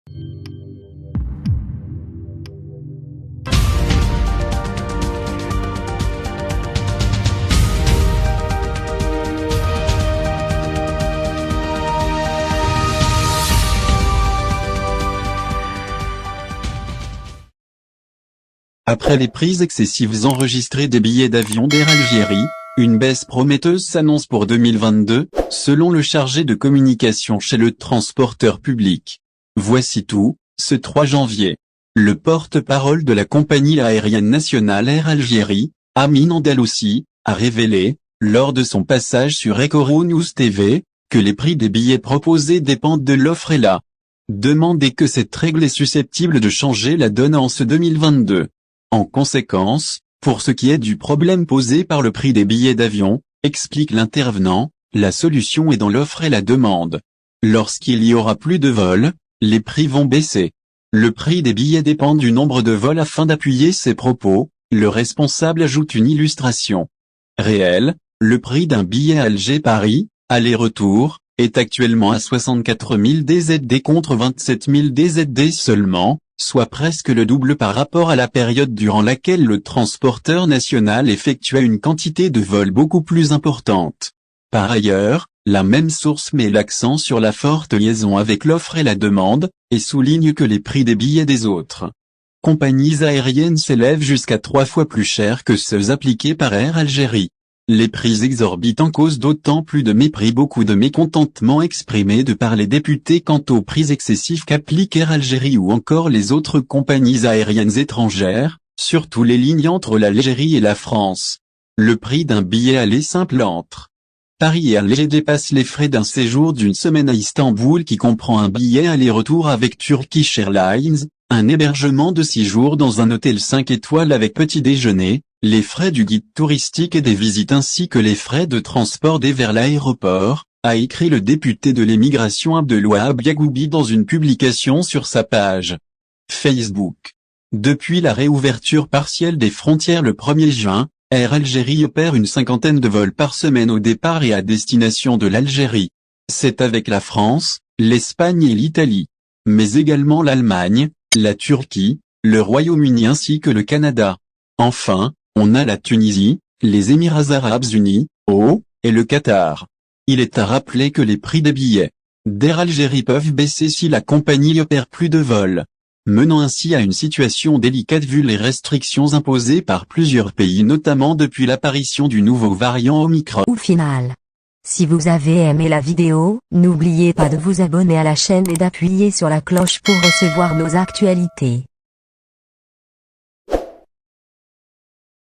Après les prix excessifs enregistrés des billets d'avion d'Air Algérie, une baisse prometteuse s'annonce pour 2022, selon le chargé de communication chez le transporteur public. Voici tout, ce 3 janvier. Le porte-parole de la compagnie aérienne nationale Air Algérie, Amine Andalousi, a révélé, lors de son passage sur Econews TV, que les prix des billets proposés dépendent de l'offre et la demande et que cette règle est susceptible de changer la donne en ce 2022. En conséquence, pour ce qui est du problème posé par le prix des billets d'avion, explique l'intervenant, la solution est dans l'offre et la demande. Lorsqu'il y aura plus de vols, les prix vont baisser. Le prix des billets dépend du nombre de vols. Afin d'appuyer ses propos, le responsable ajoute une illustration réelle. Le prix d'un billet Alger-Paris, aller-retour, est actuellement à 64 000 DZD contre 27 000 DZD seulement, soit presque le double par rapport à la période durant laquelle le transporteur national effectua une quantité de vols beaucoup plus importante. Par ailleurs, la même source met l'accent sur la forte liaison avec l'offre et la demande, et souligne que les prix des billets des autres compagnies aériennes s'élèvent jusqu'à 3 fois plus cher que ceux appliqués par Air Algérie. Les prix exorbitants causent d'autant plus de mépris. Beaucoup de mécontentement exprimé de par les députés quant aux prix excessifs qu'applique Air Algérie ou encore les autres compagnies aériennes étrangères, surtout les lignes entre l'Algérie et la France. Le prix d'un billet aller simple entre Paris et Alger dépasse les frais d'un séjour d'une semaine à Istanbul qui comprend un billet aller-retour avec Turkish Airlines, un hébergement de 6 jours dans un hôtel 5 étoiles avec petit déjeuner, les frais du guide touristique et des visites ainsi que les frais de transport vers l'aéroport, a écrit le député de l'émigration Abdelwahab Yagoubi dans une publication sur sa page Facebook. Depuis la réouverture partielle des frontières le 1er juin, Air Algérie opère une 50aine de vols par semaine au départ et à destination de l'Algérie. C'est avec la France, l'Espagne et l'Italie, mais également l'Allemagne, la Turquie, le Royaume-Uni ainsi que le Canada. Enfin, on a la Tunisie, les Émirats arabes unis, et le Qatar. Il est à rappeler que les prix des billets d'Air Algérie peuvent baisser si la compagnie opère plus de vols, menant ainsi à une situation délicate vu les restrictions imposées par plusieurs pays notamment depuis l'apparition du nouveau variant Omicron. Au final, si vous avez aimé la vidéo, n'oubliez pas de vous abonner à la chaîne et d'appuyer sur la cloche pour recevoir nos actualités.